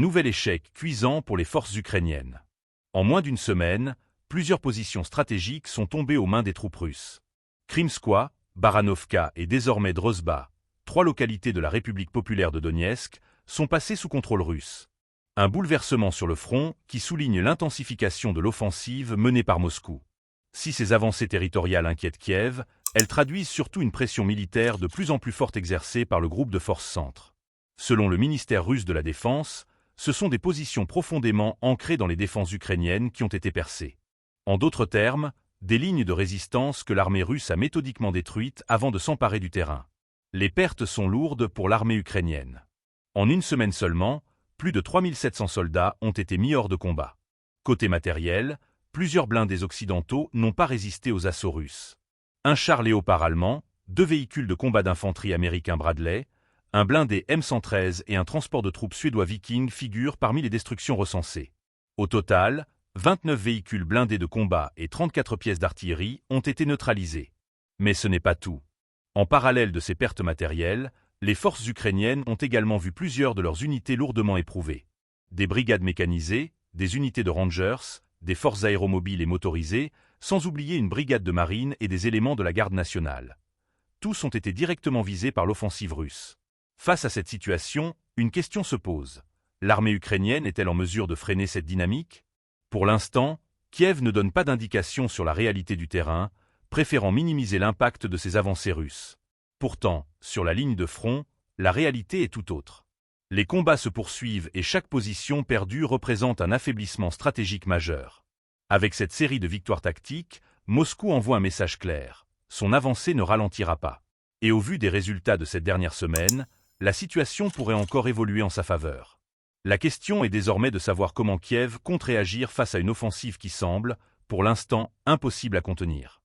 Nouvel échec cuisant pour les forces ukrainiennes. En moins d'une semaine, plusieurs positions stratégiques sont tombées aux mains des troupes russes. Krimskoye, Baranovka et désormais Drozhba, 3 localités de la République populaire de Donetsk, sont passées sous contrôle russe. Un bouleversement sur le front qui souligne l'intensification de l'offensive menée par Moscou. Si ces avancées territoriales inquiètent Kiev, elles traduisent surtout une pression militaire de plus en plus forte exercée par le groupe de forces centre. Selon le ministère russe de la Défense, ce sont des positions profondément ancrées dans les défenses ukrainiennes qui ont été percées. En d'autres termes, des lignes de résistance que l'armée russe a méthodiquement détruites avant de s'emparer du terrain. Les pertes sont lourdes pour l'armée ukrainienne. En une semaine seulement, plus de 3700 soldats ont été mis hors de combat. Côté matériel, plusieurs blindés occidentaux n'ont pas résisté aux assauts russes. Un char Léopard allemand, 2 véhicules de combat d'infanterie américains Bradley, un blindé M113 et un transport de troupes suédois Viking figurent parmi les destructions recensées. Au total, 29 véhicules blindés de combat et 34 pièces d'artillerie ont été neutralisés. Mais ce n'est pas tout. En parallèle de ces pertes matérielles, les forces ukrainiennes ont également vu plusieurs de leurs unités lourdement éprouvées. Des brigades mécanisées, des unités de Rangers, des forces aéromobiles et motorisées, sans oublier une brigade de marine et des éléments de la garde nationale. Tous ont été directement visés par l'offensive russe. Face à cette situation, une question se pose. L'armée ukrainienne est-elle en mesure de freiner cette dynamique? Pour l'instant, Kiev ne donne pas d'indication sur la réalité du terrain, préférant minimiser l'impact de ces avancées russes. Pourtant, sur la ligne de front, la réalité est tout autre. Les combats se poursuivent et chaque position perdue représente un affaiblissement stratégique majeur. Avec cette série de victoires tactiques, Moscou envoie un message clair. Son avancée ne ralentira pas. Et au vu des résultats de cette dernière semaine, la situation pourrait encore évoluer en sa faveur. La question est désormais de savoir comment Kiev compte réagir face à une offensive qui semble, pour l'instant, impossible à contenir.